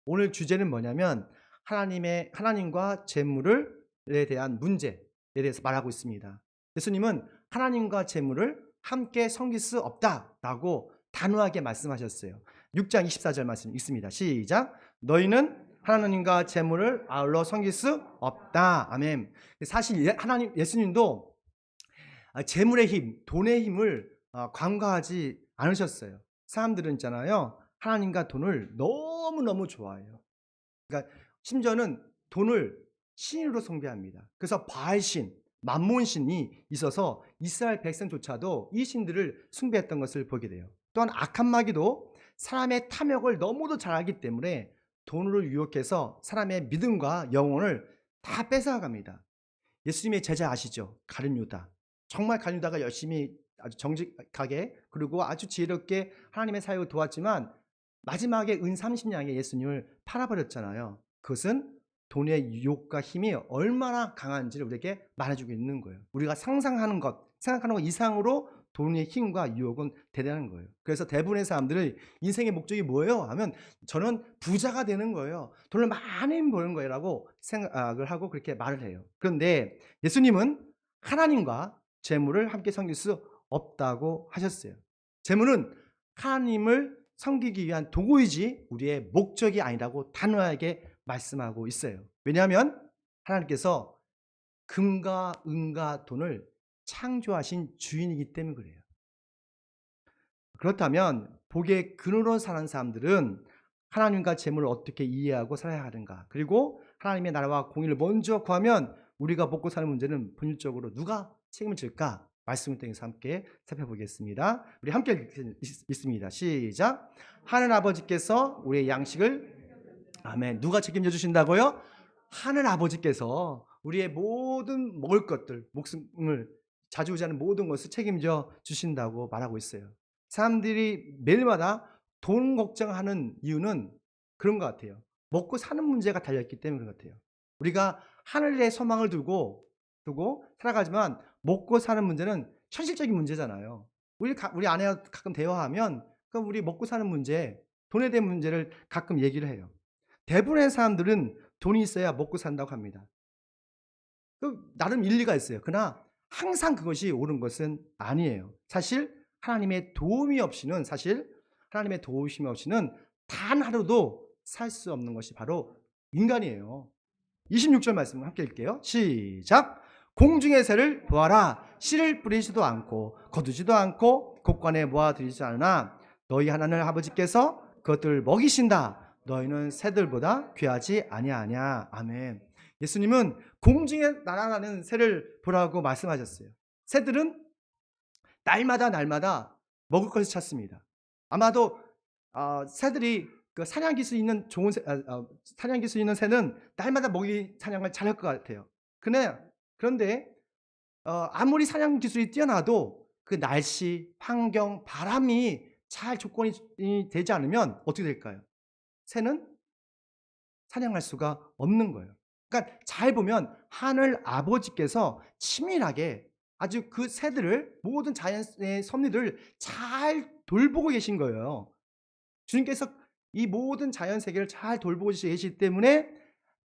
오늘 주제는 뭐냐면 하나님과 재물에 대한 문제에 대해서 말하고 있습니다. 예수님은 하나님과 재물을 함께 섬길 수 없다라고 단호하게 말씀하셨어요. 6장 24절 말씀 읽습니다. 시작. 너희는 하나님과 재물을 아울러 섬길 수 없다. 아멘. 사실 예수님도 재물의 힘, 돈의 힘을 간과하지 않으셨어요. 사람들은 있잖아요. 하나님과 돈을 너무너무 좋아해요. 그러니까 심지어는 돈을 신으로 숭배합니다. 그래서 바알신, 만몬신이 있어서 이스라엘 백성조차도 이 신들을 숭배했던 것을 보게 돼요. 또한 악한 마귀도 사람의 탐욕을 너무도 잘 알기 때문에 돈으로 유혹해서 사람의 믿음과 영혼을 다 뺏어갑니다. 예수님의 제자 아시죠? 가룟 유다. 정말 가룟 유다가 열심히 아주 정직하게 그리고 아주 지혜롭게 하나님의 사역을 도왔지만 마지막에 은 30냥에 예수님을 팔아버렸잖아요. 그것은 돈의 유혹과 힘이 얼마나 강한지를 우리에게 말해주고 있는 거예요. 우리가 생각하는 것 이상으로 돈의 힘과 유혹은 대단한 거예요. 그래서 대부분의 사람들의 인생의 목적이 뭐예요? 하면 저는 부자가 되는 거예요. 돈을 많이 버는 거예요 라고 생각을 하고 그렇게 말을 해요. 그런데 예수님은 하나님과 재물을 함께 섬길 수 없다고 하셨어요. 재물은 하나님을 섬기기 위한 도구이지 우리의 목적이 아니라고 단호하게 말씀하고 있어요. 왜냐하면 하나님께서 금과 은과 돈을 창조하신 주인이기 때문에 그래요. 그렇다면 복의 근원으로 사는 사람들은 하나님과 재물을 어떻게 이해하고 살아야 하는가, 그리고 하나님의 나라와 공의를 먼저 구하면 우리가 먹고 사는 문제는 본질적으로 누가 책임을 질까? 말씀을 통해서 함께 살펴보겠습니다. 우리 함께 읽습니다. 시작. 하늘 아버지께서 우리의 양식을, 아멘. 누가 책임져 주신다고요? 하늘 아버지께서 우리의 모든 먹을 것들, 목숨을 자주우지하는 모든 것을 책임져 주신다고 말하고 있어요. 사람들이 매일마다 돈 걱정하는 이유는 그런 것 같아요. 먹고 사는 문제가 달려있기 때문에 그런 것 같아요. 우리가 하늘에 소망을 두고 살아가지만 먹고 사는 문제는 현실적인 문제잖아요. 우리 아내와 가끔 대화하면 그럼 우리 먹고 사는 문제, 돈에 대한 문제를 가끔 얘기를 해요. 대부분의 사람들은 돈이 있어야 먹고 산다고 합니다. 나름 일리가 있어요. 그러나 항상 그것이 옳은 것은 아니에요. 사실 하나님의 도움이 없이는 단 하루도 살 수 없는 것이 바로 인간이에요. 26절 말씀 함께 읽게요. 시작. 공중의 새를 보아라. 씨를 뿌리지도 않고 거두지도 않고 곡관에 모아두지 않으나 너희 하나님 아버지께서 그것들을 먹이신다. 너희는 새들보다 귀하지 아니하냐. 아멘. 예수님은 공중에 날아가는 새를 보라고 말씀하셨어요. 새들은 날마다 먹을 것을 찾습니다. 아마도 새들이 그 사냥 기술 있는 사냥 기술 있는 새는 날마다 먹이 사냥을 잘할 것 같아요. 그런데 아무리 사냥 기술이 뛰어나도 그 날씨, 환경, 바람이 잘 조건이 되지 않으면 어떻게 될까요? 새는 사냥할 수가 없는 거예요. 그러니까 잘 보면 하늘 아버지께서 치밀하게 아주 그 새들을, 모든 자연의 섭리들을 잘 돌보고 계신 거예요. 주님께서 이 모든 자연 세계를 잘 돌보고 계시기 때문에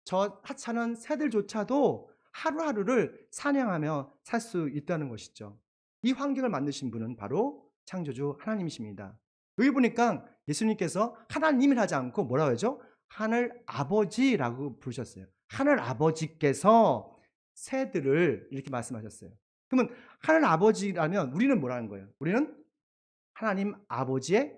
저 하찮은 새들조차도 하루하루를 사냥하며 살 수 있다는 것이죠. 이 환경을 만드신 분은 바로 창조주 하나님이십니다. 여기 보니까 예수님께서 하나님을 하지 않고 뭐라고 하죠? 하늘 아버지라고 부르셨어요. 하늘 아버지께서 새들을 이렇게 말씀하셨어요. 그러면 하늘 아버지라면 우리는 뭐라는 거예요? 우리는 하나님 아버지의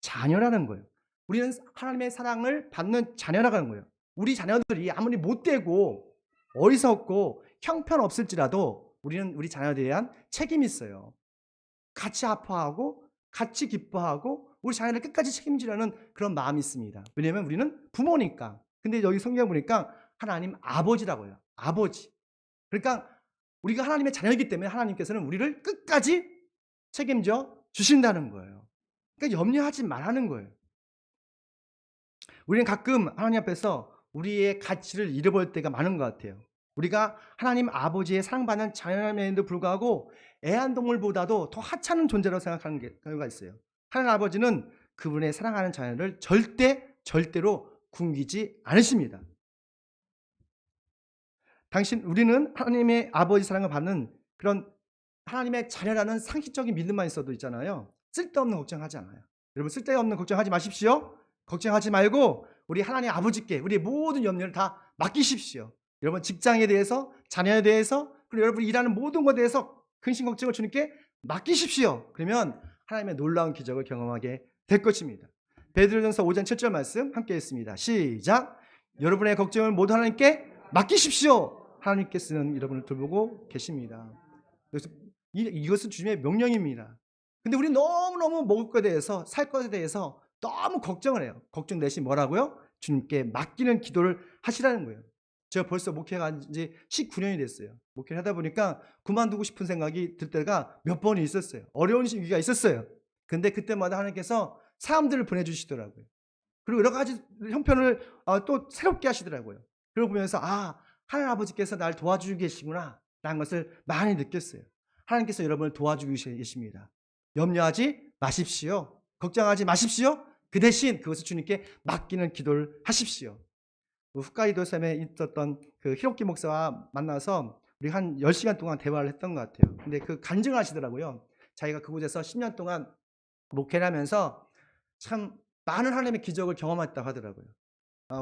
자녀라는 거예요. 우리는 하나님의 사랑을 받는 자녀라는 거예요. 우리 자녀들이 아무리 못되고 어리석고 형편없을지라도 우리는 우리 자녀들에 대한 책임이 있어요. 같이 아파하고 같이 기뻐하고 우리 자녀를 끝까지 책임지려는 그런 마음이 있습니다. 왜냐하면 우리는 부모니까. 근데 여기 성경 보니까 하나님 아버지라고 해요. 아버지. 그러니까 우리가 하나님의 자녀이기 때문에 하나님께서는 우리를 끝까지 책임져 주신다는 거예요. 그러니까 염려하지 말라는 거예요. 우리는 가끔 하나님 앞에서 우리의 가치를 잃어버릴 때가 많은 것 같아요. 우리가 하나님 아버지의 사랑받는 자녀임에도 불구하고 애완동물보다도 더 하찮은 존재라고 생각하는 경우가 있어요. 하나님 아버지는 그분의 사랑하는 자녀를 절대로 굶기지 않으십니다. 우리는 하나님의 아버지 사랑을 받는 그런 하나님의 자녀라는 상식적인 믿음만 있어도 있잖아요. 쓸데없는 걱정하지 않아요. 여러분 쓸데없는 걱정하지 마십시오. 걱정하지 말고 우리 하나님 아버지께 우리 모든 염려를 다 맡기십시오. 여러분 직장에 대해서, 자녀에 대해서, 그리고 여러분 일하는 모든 것에 대해서 근심 걱정을 주님께 맡기십시오. 그러면 하나님의 놀라운 기적을 경험하게 될 것입니다. 베드로전서 5장 7절 말씀 함께 했습니다. 시작. 여러분의 걱정을 모두 하나님께 맡기십시오. 하나님께서는 여러분을 돌보고 계십니다. 그래서 이것은 주님의 명령입니다. 근데 우리 너무너무 먹을 것에 대해서, 살 것에 대해서 너무 걱정을 해요. 걱정 대신 뭐라고요? 주님께 맡기는 기도를 하시라는 거예요. 제가 벌써 목회가 지 19년이 됐어요. 목회를 하다 보니까 그만두고 싶은 생각이 들 때가 몇 번이 있었어요. 어려운 시기가 있었어요. 근데 그때마다 하나님께서 사람들을 보내주시더라고요. 그리고 여러 가지 형편을 또 새롭게 하시더라고요. 그걸 보면서 하나님 아버지께서 날 도와주고 계시구나 라는 것을 많이 느꼈어요. 하나님께서 여러분을 도와주고 계십니다. 염려하지 마십시오. 걱정하지 마십시오. 그 대신 그것을 주님께 맡기는 기도를 하십시오. 홋카이도 섬에 있었던 그 히로키 목사와 만나서 우리 한 10시간 동안 대화를 했던 것 같아요. 근데 그 간증을 하시더라고요. 자기가 그곳에서 10년 동안 목회를 하면서 참 많은 하나님의 기적을 경험했다고 하더라고요.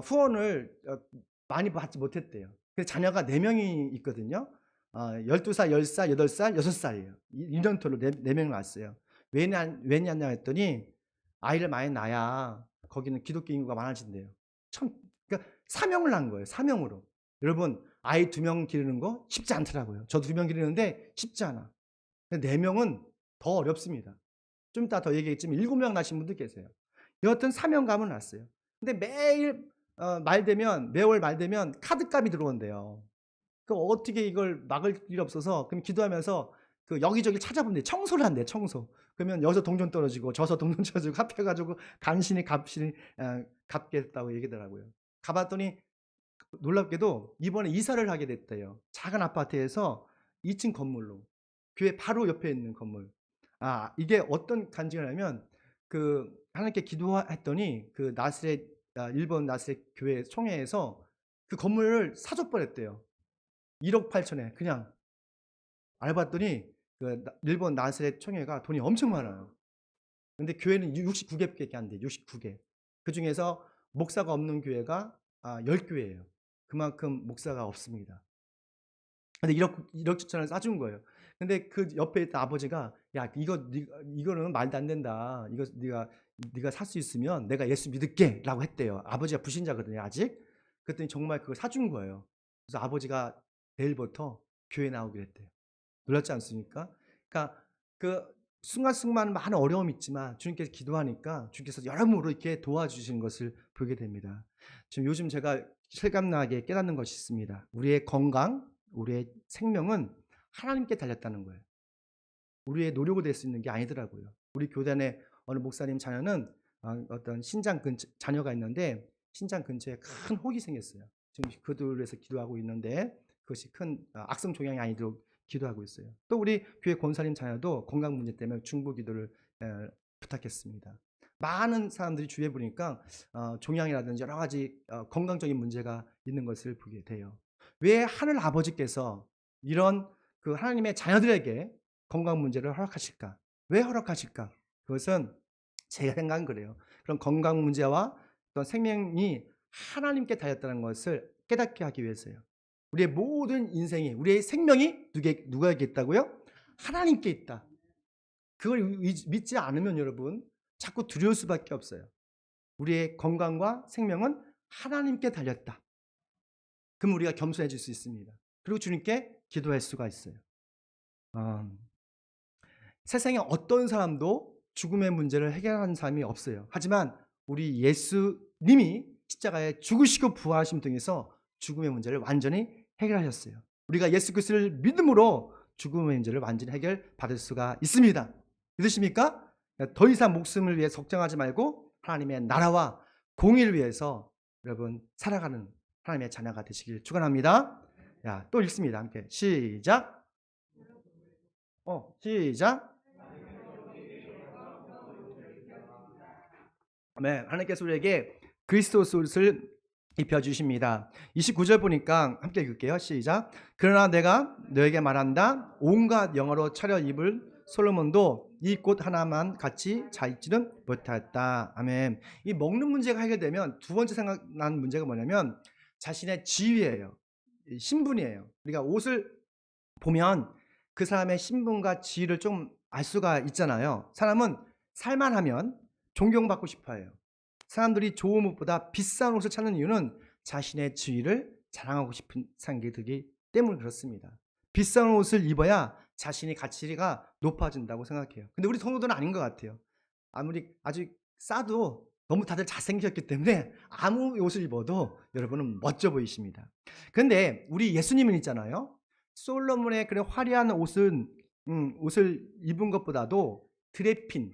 후원을 많이 받지 못했대요. 그래서 자녀가 4명이 있거든요. 12살, 10살, 8살, 6살이에요. 1년토로 4명을 낳았어요. 왜 낳냐 했더니 아이를 많이 낳아야 거기는 기독교 인구가 많아진대요. 참, 그러니까 사명을 낳은 거예요. 사명으로. 여러분, 아이 2명 기르는 거 쉽지 않더라고요. 저도 2명 기르는데 쉽지 않아. 4명은 더 어렵습니다. 좀 이따 더 얘기했지만 7명 낳으신 분들 계세요. 여하튼 사명감을 낳았어요. 근데 매일 매월 말 되면 카드값이 들어온대요. 그 어떻게 이걸 막을 일 없어서 그럼 기도하면서 그 여기저기 찾아본대. 청소를 한대. 청소. 그러면 여기서 동전 떨어지고 저서 동전 떨어지고 합해가지고 간신히 갚게 됐다고 얘기더라고요. 가봤더니 놀랍게도 이번에 이사를 하게 됐대요. 작은 아파트에서 2층 건물로. 교회 바로 옆에 있는 건물. 이게 어떤 간증을 하면 그 하나님께 기도했더니 그 일본 나스렛 교회 총회에서 그 건물을 사줘 버렸대요. 1억 8천에 그냥. 알아봤더니 그 일본 나스렛 총회가 돈이 엄청 많아요. 근데 교회는 69개밖에 안 돼. 69개. 그중에서 목사가 없는 교회가 10교회예요. 그만큼 목사가 없습니다. 근데 1억 7천을 싸준 거예요. 근데 그 옆에 있던 아버지가 야 이거는 말도 안 된다. 이거 네가 살 수 있으면 내가 예수 믿을게라고 했대요. 아버지가 불신자거든요 아직. 그랬더니 정말 그걸 사준 거예요. 그래서 아버지가 내일부터 교회 나오기로 했대요. 놀랍지 않습니까? 그러니까 그 순간순간 많은 어려움이 있지만 주님께서 기도하니까 주님께서 여러모로 이렇게 도와주신 것을 보게 됩니다. 지금 요즘 제가 실감나게 깨닫는 것이 있습니다. 우리의 건강, 우리의 생명은 하나님께 달렸다는 거예요. 우리의 노력으로 될 수 있는 게 아니더라고요. 우리 교단의 어느 목사님 자녀는 어떤 신장 근처 자녀가 있는데 신장 근처에 큰 혹이 생겼어요. 지금 그들을 위해서 기도하고 있는데 그것이 큰 악성 종양이 아니도록 기도하고 있어요. 또 우리 교회 권사님 자녀도 건강 문제 때문에 중보 기도를 부탁했습니다. 많은 사람들이 주위에 보니까 종양이라든지 여러 가지 건강적인 문제가 있는 것을 보게 돼요. 왜 하늘 아버지께서 이런 그 하나님의 자녀들에게 건강 문제를 허락하실까? 왜 허락하실까? 그것은 제가 생각은 그래요. 그런 건강 문제와 어떤 생명이 하나님께 달렸다는 것을 깨닫게 하기 위해서요. 우리의 모든 인생이, 우리의 생명이 누구에게 있다고요? 하나님께 있다. 그걸 믿지 않으면 여러분 자꾸 두려울 수밖에 없어요. 우리의 건강과 생명은 하나님께 달렸다. 그럼 우리가 겸손해질 수 있습니다. 그리고 주님께 기도할 수가 있어요. 세상에 어떤 사람도 죽음의 문제를 해결하는 사람이 없어요. 하지만 우리 예수님이 십자가에 죽으시고 부활하심 통해서 죽음의 문제를 완전히 해결하셨어요. 우리가 예수 그리스도를 믿음으로 죽음의 문제를 완전히 해결받을 수가 있습니다. 믿으십니까? 더 이상 목숨을 위해 걱정하지 말고 하나님의 나라와 공의를 위해서 여러분 살아가는 하나님의 자녀가 되시길 축원합니다. 또 읽습니다. 함께 시작. 시작. 아멘. 하나님께서 우리에게 그리스도스 옷을 입혀주십니다. 29절 보니까 함께 읽을게요. 시작. 그러나 내가 너에게 말한다. 온갖 영어로 차려 입을 솔로몬도 이 꽃 하나만 같이 자 있지는 못하였다. 아멘. 이 먹는 문제가 해결되면 두 번째 생각나는 문제가 뭐냐면 자신의 지위예요. 신분이에요. 우리가 옷을 보면 그 사람의 신분과 지위를 좀 알 수가 있잖아요. 사람은 살만하면 존경받고 싶어 해요. 사람들이 좋은 옷보다 비싼 옷을 찾는 이유는 자신의 지위를 자랑하고 싶은 생각이 들기 때문에 그렇습니다. 비싼 옷을 입어야 자신의 가치가 높아진다고 생각해요. 근데 우리 성도들은 아닌 것 같아요. 아무리 아주 싸도 너무 다들 잘생겼기 때문에 아무 옷을 입어도 여러분은 멋져 보이십니다. 근데 우리 예수님은 있잖아요. 솔로몬의 그런 화려한 옷을 입은 것보다도 드레핀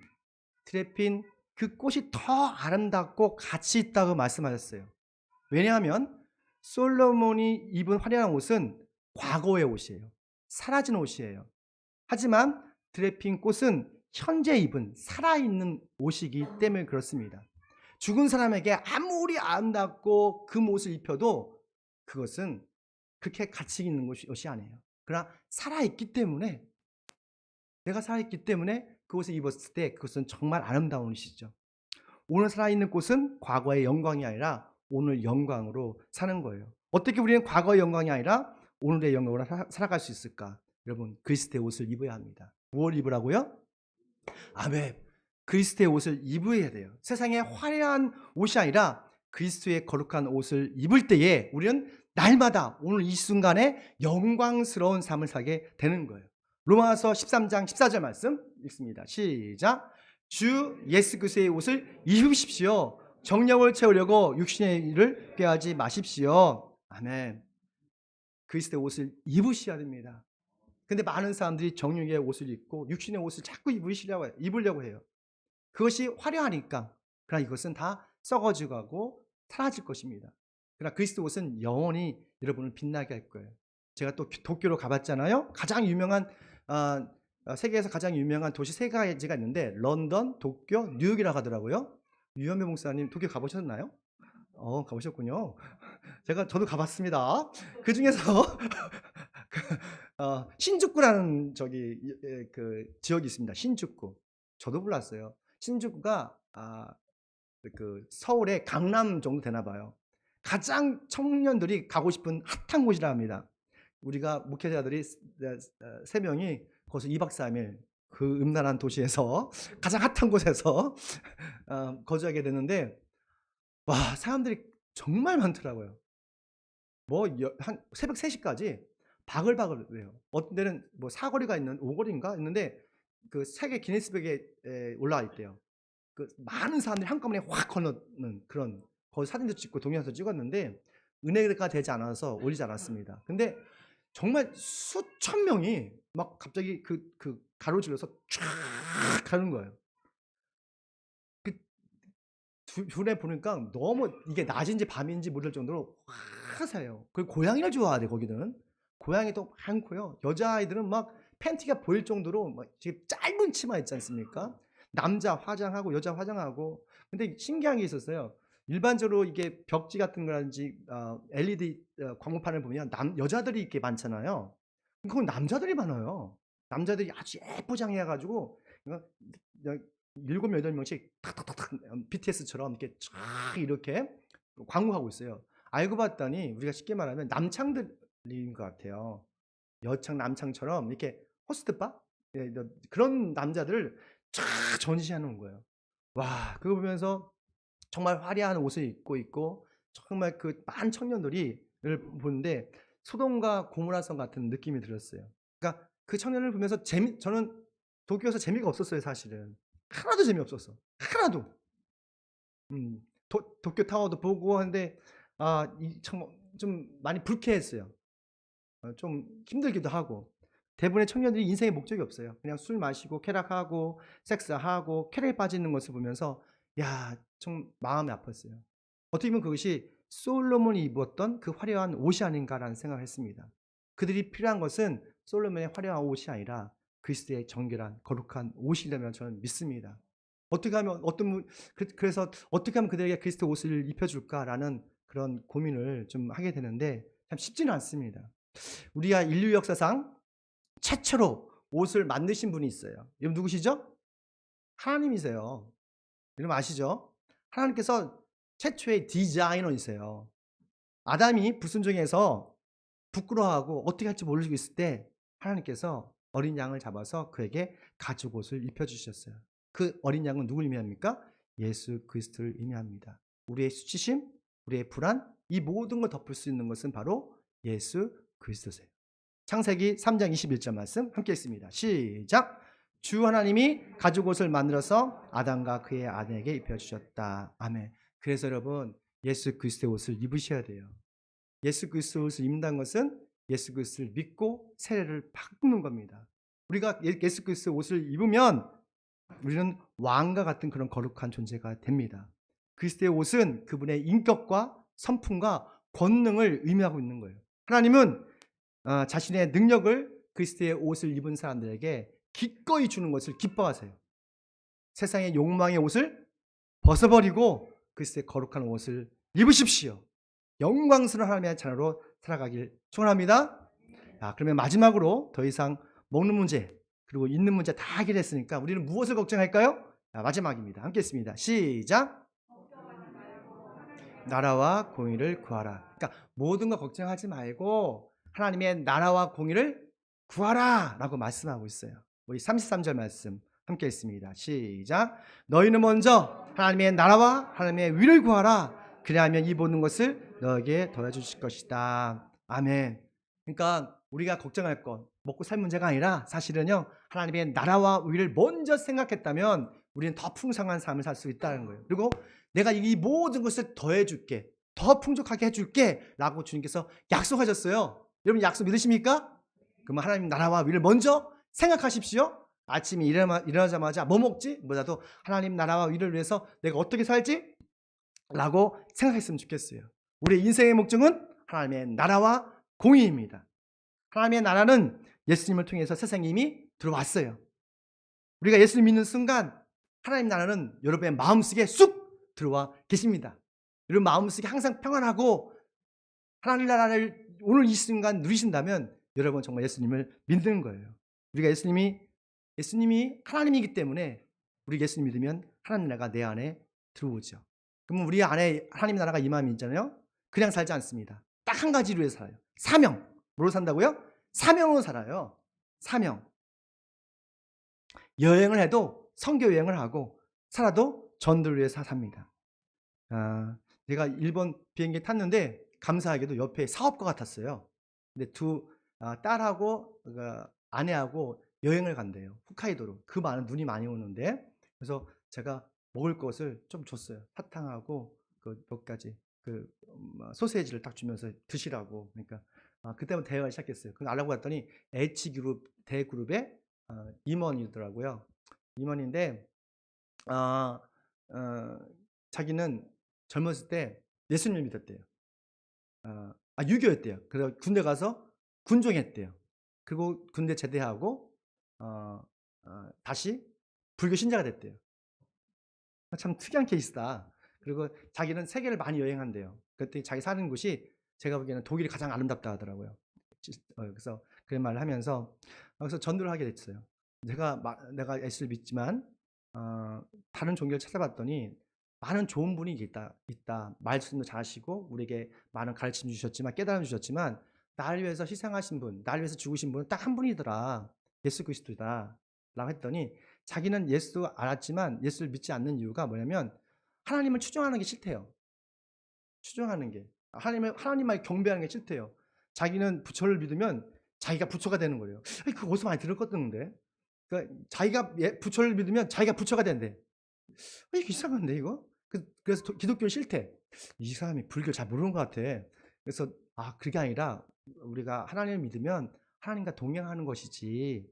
그 꽃이 더 아름답고 가치 있다고 말씀하셨어요. 왜냐하면 솔로몬이 입은 화려한 옷은 과거의 옷이에요. 사라진 옷이에요. 하지만 드레핀 꽃은 현재 입은 살아있는 옷이기 때문에 그렇습니다. 죽은 사람에게 아무리 아름답고 그 옷을 입혀도 그것은 그렇게 가치 있는 것이 아니에요. 그러나 살아있기 때문에 내가 살아있기 때문에 그것을 입었을 때 그것은 정말 아름다운 옷이죠. 오늘 살아있는 꽃은 과거의 영광이 아니라 오늘 영광으로 사는 거예요. 어떻게 우리는 과거의 영광이 아니라 오늘의 영광으로 살아갈 수 있을까? 여러분, 그리스도의 옷을 입어야 합니다. 무엇을 입으라고요? 아멘. 그리스도의 옷을 입어야 돼요. 세상의 화려한 옷이 아니라 그리스도의 거룩한 옷을 입을 때에 우리는 날마다 오늘 이 순간에 영광스러운 삶을 살게 되는 거예요. 로마서 13장 14절 말씀 읽습니다. 시작. 주 예수 그리스도의 옷을 입으십시오. 정령을 채우려고 육신의 일을 꾀하지 마십시오. 아멘. 그리스도의 옷을 입으셔야 됩니다. 근데 많은 사람들이 정령의 옷을 입고 육신의 옷을 자꾸 입으려고 해요. 그것이 화려하니까. 그러나 이것은 다 썩어지고 가고 사라질 것입니다. 그러나 그리스도 옷은 영원히 여러분을 빛나게 할 거예요. 제가 또 도쿄로 가봤잖아요. 가장 유명한 세계에서 가장 유명한 도시 세 가지가 있는데 런던, 도쿄, 뉴욕이라고 하더라고요. 유현배 목사님 도쿄 가보셨나요? 가보셨군요. 저도 가봤습니다. 그 중에서 신주쿠라는 그 지역이 있습니다. 신주쿠. 저도 몰랐어요. 신주쿠가 그 서울의 강남 정도 되나 봐요. 가장 청년들이 가고 싶은 핫한 곳이라 합니다. 우리가 목회자들이 3명이 거기서 2박 3일 그 음란한 도시에서 가장 핫한 곳에서 거주하게 됐는데 와, 사람들이 정말 많더라고요. 한 새벽 3시까지 바글바글 해요. 어떤 데는 사거리가 있는 5거리인가 있는데 그 세계 기네스북에 올라와 있대요. 그 많은 사람들이 한꺼번에 확 건너는 그런 거기 사진도 찍고 동영상도 찍었는데 은혜가 되지 않아서 올리지 않았습니다. 근데 정말 수천 명이 막 갑자기 그 가로질러서 쫙 가는 거예요. 그 둘에 보니까 너무 이게 낮인지 밤인지 모를 정도로 화사해요. 그리고 고양이를 좋아하대 거기는. 고양이도 많고요. 여자아이들은 막 팬티가 보일 정도로 막 짧은 치마 있지 않습니까? 남자 화장하고 여자 화장하고. 근데 신기한 게 있었어요. 일반적으로 이게 벽지 같은 거라든지 LED 광고판을 보면 여자들이 이렇게 많잖아요. 그건 남자들이 많아요. 남자들이 아주 예쁘장해 가지고 7, 8명씩 탁탁탁탁 BTS처럼 이렇게 쫙 이렇게 광고하고 있어요. 알고 봤더니 우리가 쉽게 말하면 남창들인 것 같아요. 여창 남창처럼 이렇게 호스트바 그런 남자들을 쫙 전시하는 거예요. 와, 그거 보면서 정말 화려한 옷을 입고 있고 정말 그 많은 청년들이 보는데 소돔과 고모라성 같은 느낌이 들었어요. 그러니까 그 청년을 보면서 저는 도쿄에서 재미가 없었어요, 사실은. 하나도 재미없었어. 하나도. 도쿄 타워도 보고 하는데 좀 많이 불쾌했어요. 좀 힘들기도 하고. 대부분의 청년들이 인생의 목적이 없어요. 그냥 술 마시고 쾌락하고 섹스하고 쾌락에 빠지는 것을 보면서 좀 마음이 아팠어요. 어떻게 보면 그것이 솔로몬이 입었던 그 화려한 옷이 아닌가라는 생각을 했습니다. 그들이 필요한 것은 솔로몬의 화려한 옷이 아니라 그리스도의 정결한 거룩한 옷이라면 저는 믿습니다. 어떻게 하면 그래서 어떻게 하면 그들에게 그리스도의 옷을 입혀줄까라는 그런 고민을 좀 하게 되는데 참 쉽지는 않습니다. 우리가 인류 역사상 최초로 옷을 만드신 분이 있어요. 여러분 누구시죠? 하나님이세요. 여러분 아시죠? 하나님께서 최초의 디자이너이세요. 아담이 불순종해서 부끄러워하고 어떻게 할지 모르고 있을 때 하나님께서 어린 양을 잡아서 그에게 가죽 옷을 입혀주셨어요. 그 어린 양은 누굴 의미합니까? 예수 그리스도를 의미합니다. 우리의 수치심, 우리의 불안, 이 모든 걸 덮을 수 있는 것은 바로 예수 그리스도세요. 창세기 3장 21절 말씀 함께 읽습니다. 시작. 주 하나님이 가죽 옷을 만들어서 아담과 그의 아내에게 입혀주셨다. 아멘. 그래서 여러분 예수 그리스도의 옷을 입으셔야 돼요. 예수 그리스도의 옷을 입는다는 것은 예수 그리스도를 믿고 세례를 받는 겁니다. 우리가 예수 그리스도의 옷을 입으면 우리는 왕과 같은 그런 거룩한 존재가 됩니다. 그리스도의 옷은 그분의 인격과 성품과 권능을 의미하고 있는 거예요. 하나님은 자신의 능력을 그리스도의 옷을 입은 사람들에게 기꺼이 주는 것을 기뻐하세요. 세상의 욕망의 옷을 벗어버리고 그리스도의 거룩한 옷을 입으십시오. 영광스러운 하나님의 자녀로 살아가길 축원합니다. 그러면 마지막으로 더 이상 먹는 문제 그리고 있는 문제 다 해결했으니까 우리는 무엇을 걱정할까요? 마지막입니다. 함께 했습니다. 시작. 나라와 공의를 구하라. 그러니까 모든 거 걱정하지 말고 하나님의 나라와 공의를 구하라 라고 말씀하고 있어요. 우리 33절 말씀 함께 했습니다. 시작. 너희는 먼저 하나님의 나라와 하나님의 위를 구하라. 그리하면 이 모든 것을 너에게 더해주실 것이다. 아멘. 그러니까 우리가 걱정할 것, 먹고 살 문제가 아니라 사실은요, 하나님의 나라와 위를 먼저 생각했다면 우리는 더 풍성한 삶을 살 수 있다는 거예요. 그리고 내가 이 모든 것을 더해줄게, 더 풍족하게 해줄게 라고 주님께서 약속하셨어요. 여러분 약속 믿으십니까? 그러면 하나님 나라와 위를 먼저 생각하십시오. 아침에 일어나자마자 뭐 먹지? 뭐라도 하나님 나라와 위를 위해서 내가 어떻게 살지? 라고 생각했으면 좋겠어요. 우리의 인생의 목적은 하나님의 나라와 공의입니다. 하나님의 나라는 예수님을 통해서 세상에 이미 들어왔어요. 우리가 예수를 믿는 순간 하나님 나라는 여러분의 마음속에 쑥 들어와 계십니다. 여러분 마음속에 항상 평안하고 하나님 나라를 오늘 이 순간 누리신다면 여러분 정말 예수님을 믿는 거예요. 우리가 예수님이 하나님이기 때문에 우리 예수님 믿으면 하나님 나라가 내 안에 들어오죠. 그러면 우리 안에 하나님 나라가 임함이 있잖아요. 그냥 살지 않습니다. 딱 한 가지로 해서 살아요. 사명. 뭐로 산다고요? 사명으로 살아요. 사명. 여행을 해도 선교 여행을 하고 살아도 전도를 위해서 삽니다. 제가 일본 비행기 탔는데 감사하게도 옆에 사업가가 탔어요. 근데 딸하고 아내하고 여행을 간대요. 홋카이도로. 그 많은 눈이 많이 오는데 그래서 제가 먹을 것을 좀 줬어요. 사탕하고 몇 가지 소세지를 딱 주면서 드시라고. 그러니까 그때부터 대화를 시작했어요. 그걸 알고 봤더니 H그룹 대그룹의 임원이더라고요. 임원인데 자기는 젊었을 때 예수님을 믿었대요. 유교였대요. 그래서 군대 가서 군종했대요. 그리고 군대 제대하고 다시 불교 신자가 됐대요. 참 특이한 케이스다. 그리고 자기는 세계를 많이 여행한대요. 그랬더니 자기 사는 곳이 제가 보기에는 독일이 가장 아름답다 하더라고요. 그래서 그런 말을 하면서 그래서 전도를 하게 됐어요. 내가 예수를 믿지만 다른 종교를 찾아봤더니 많은 좋은 분이 있다. 말씀도 잘하시고 우리에게 많은 가르침 주셨지만 깨달음 주셨지만 나를 위해서 희생하신 분, 나를 위해서 죽으신 분은 딱 한 분이더라. 예수 그리스도다. 라고 했더니 자기는 예수 알았지만 예수를 믿지 않는 이유가 뭐냐면 하나님을 추종하는 게 싫대요. 추종하는 게. 하나님만 경배하는 게 싫대요. 자기는 부처를 믿으면 자기가 부처가 되는 거예요. 그거 어디서 많이 들었거든요. 그러니까 자기가 부처를 믿으면 자기가 부처가 된대. 이게 이상한데 이거? 그래서 기독교는 싫대. 이 사람이 불교를 잘 모르는 것 같아. 그래서 그게 아니라 우리가 하나님을 믿으면 하나님과 동행하는 것이지.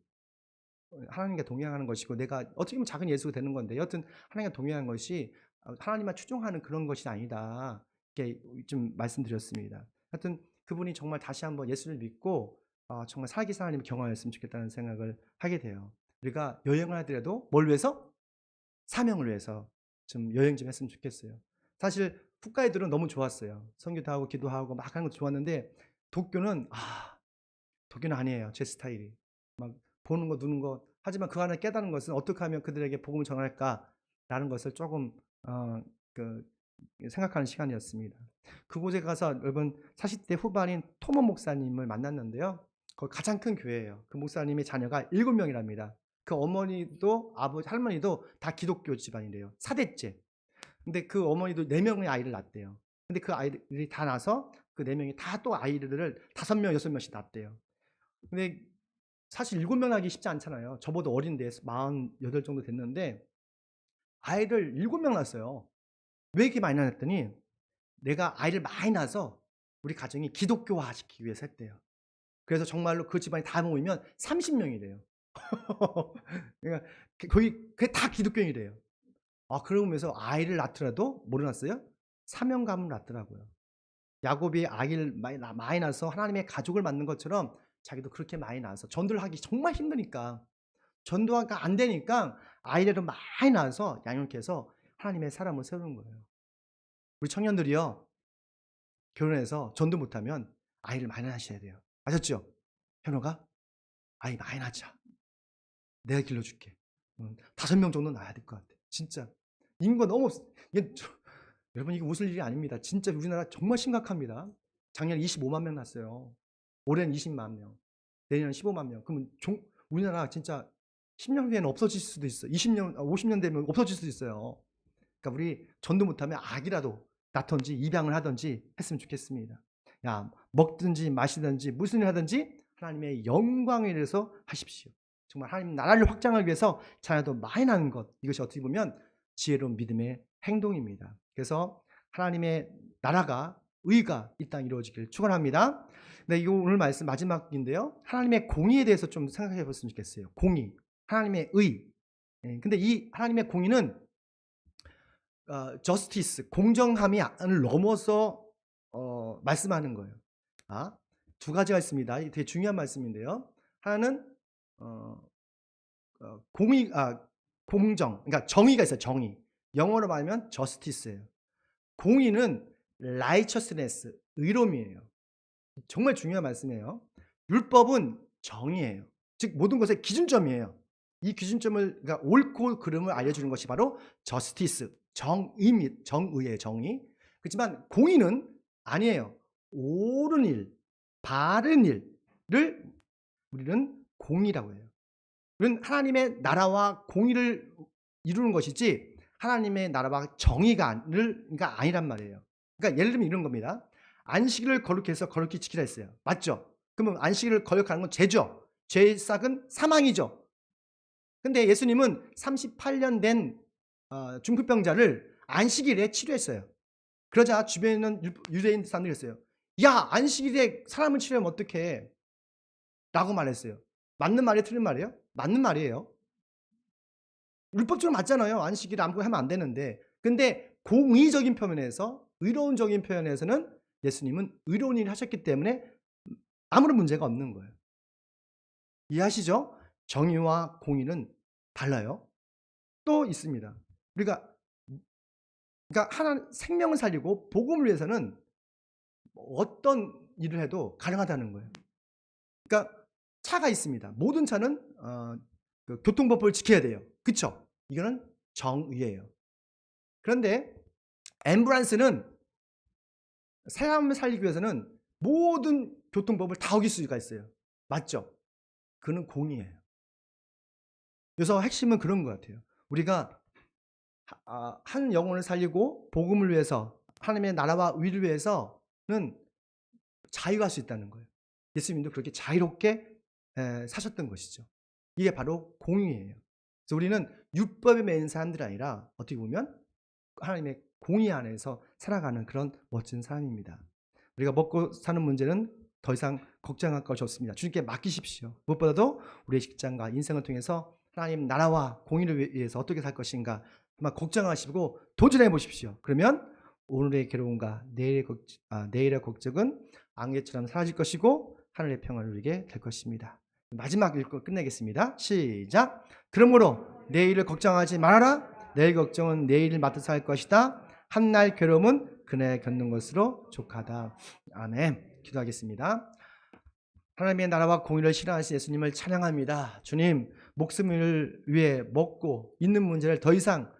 하나님과 동행하는 것이고 내가 어떻게 보면 작은 예수가 되는 건데 여튼 하나님과 동행하는 것이 하나님만 추종하는 그런 것이 아니다. 이렇게 좀 말씀드렸습니다. 하여튼 그분이 정말 다시 한번 예수를 믿고 정말 살기 하나님을 경험했으면 좋겠다는 생각을 하게 돼요. 우리가 여행을 하더라도 뭘 위해서? 사명을 위해서 좀 여행 좀 했으면 좋겠어요. 사실 훅가이드는 너무 좋았어요. 선교도 하고 기도하고 막 하는 것도 좋았는데 도쿄는 도쿄는 아니에요. 제 스타일이. 막 보는 거 누는 거. 하지만 그 안에 깨닫는 것은 어떻게 하면 그들에게 복음을 전할까라는 것을 조금 그 생각하는 시간이었습니다. 그곳에 가서 여러분 40대 후반인 토모 목사님을 만났는데요. 거기 가장 큰 교회예요. 그 목사님의 자녀가 7명이랍니다. 그 어머니도 아버지, 할머니도 다 기독교 집안이래요. 4대째. 근데 그 어머니도 4명의 아이를 낳았대요. 근데 그 아이들이 다 나서 그 4명이 다 또 아이들을 5명, 6명씩 낳았대요. 근데 사실 7명 낳기 쉽지 않잖아요. 저보다 어린데 48 정도 됐는데 아이를 7명 낳았어요. 왜 이렇게 많이 낳았더니 내가 아이를 많이 낳아서 우리 가정이 기독교화 시키기 위해서 했대요. 그래서 정말로 그 집안이 다 모이면 30명이래요. 그러니까 그게 다 기독교인이래요. 그러면서 아이를 낳더라도 뭐를 낳았어요? 사명감을 낳더라고요. 야곱이 아이를 많이 낳아서 하나님의 가족을 만든 것처럼 자기도 그렇게 많이 낳아서 전도를 하기 정말 힘드니까 전도가 안 되니까 아이들을 많이 낳아서 양육해서 하나님의 사람을 세우는 거예요. 우리 청년들이요, 결혼해서 전도 못하면 아이를 많이 낳으셔야 돼요. 아셨죠? 현호가 아이 많이 낳자. 내가 길러줄게. 5명 정도 낳아야 될 것 같아. 진짜 인구가 너무 여러분 이게 웃을 일이 아닙니다. 진짜 우리나라 정말 심각합니다. 작년에 25만 명 낳았어요. 올해는 20만 명, 내년은 15만 명. 그러면 우리나라 진짜 10년 후에는 없어질 수도 있어요. 20년, 50년 되면 없어질 수도 있어요. 그러니까 우리 전도 못하면 악이라도 낳던지 입양을 하든지 했으면 좋겠습니다. 먹든지 마시든지 무슨 일 하든지 하나님의 영광을 위해서 하십시오. 정말 하나님 나라를 확장하기 위해서 자녀도 많이 낳는 것, 이것이 어떻게 보면 지혜로운 믿음의 행동입니다. 그래서 하나님의 나라가, 의가 이 땅 이루어지길 축원합니다. 네, 이거 오늘 말씀 마지막인데요. 하나님의 공의에 대해서 좀 생각해 봤으면 좋겠어요. 공의, 하나님의 의. 근데 이 하나님의 공의는 justice, 공정함이 넘어서 말씀하는 거예요. 두 가지가 있습니다. 이게 되게 중요한 말씀인데요. 하나는 공정, 그러니까 정의가 있어요. 정의. 영어로 말하면 justice예요. 공의는 righteousness, 의로움이에요. 정말 중요한 말씀이에요. 율법은 정의예요. 즉 모든 것의 기준점이에요. 이 기준점을, 그러니까 옳고 그름을 알려주는 것이 바로 justice, 정의예요. 정의. 그렇지만 공의는 아니에요. 옳은 일, 바른 일을 우리는 공의라고 해요. 우리는 하나님의 나라와 공의를 이루는 것이지 하나님의 나라와 정의가 아니란 말이에요. 그러니까 예를 들면 이런 겁니다. 안식일을 거룩해서 거룩히 지키라 했어요. 맞죠? 그러면 안식일을 거룩하는 건 죄죠. 죄의 싹은 사망이죠. 근데 예수님은 38년 된 중풍병자를 안식일에 치료했어요. 그러자 주변에 있는 유대인 사람들이 했어요. 야, 안식일에 사람을 치료하면 어떡해? 라고 말했어요. 맞는 말이에요? 틀린 말이에요? 맞는 말이에요. 율법적으로 맞잖아요. 안식일에 아무거나 하면 안 되는데. 근데 공의적인 표현에서, 의로운적인 표현에서는 예수님은 의로운 일을 하셨기 때문에 아무런 문제가 없는 거예요. 이해하시죠? 정의와 공의는 달라요. 또 있습니다. 그러니까 하나 생명을 살리고 복음을 위해서는 어떤 일을 해도 가능하다는 거예요. 그러니까 차가 있습니다. 모든 차는 그 교통법을 지켜야 돼요. 그렇죠? 이거는 정의예요. 그런데 앰뷸런스는 사람을 살리기 위해서는 모든 교통법을 다 어길 수가 있어요. 맞죠? 그는 공의예요. 그래서 핵심은 그런 것 같아요. 우리가 한 영혼을 살리고 복음을 위해서, 하나님의 나라와 의를 위해서는 자유할 수 있다는 거예요. 예수님도 그렇게 자유롭게 사셨던 것이죠. 이게 바로 공의예요. 그래서 우리는 율법에 매인 사람들이 아니라 어떻게 보면 하나님의 공의 안에서 살아가는 그런 멋진 사람입니다. 우리가 먹고 사는 문제는 더 이상 걱정할 것이 없습니다. 주님께 맡기십시오. 무엇보다도 우리의 직장과 인생을 통해서 하나님 나라와 공의를 위해서 어떻게 살 것인가 정말 걱정하시고 도전해 보십시오. 그러면 오늘의 괴로움과 내일의 걱정은 안개처럼 사라질 것이고 하늘의 평안을 누리게 될 것입니다. 마지막 읽고 끝내겠습니다. 시작. 그러므로 내일을 걱정하지 말아라. 내일 걱정은 내일 맡아서 할 것이다. 한날 괴로움은 그날 겪는 것으로 족하다. 아멘. 기도하겠습니다. 하나님의 나라와 공의를 실현하신 예수님을 찬양합니다. 주님, 목숨을 위해 먹고 있는 문제를 더 이상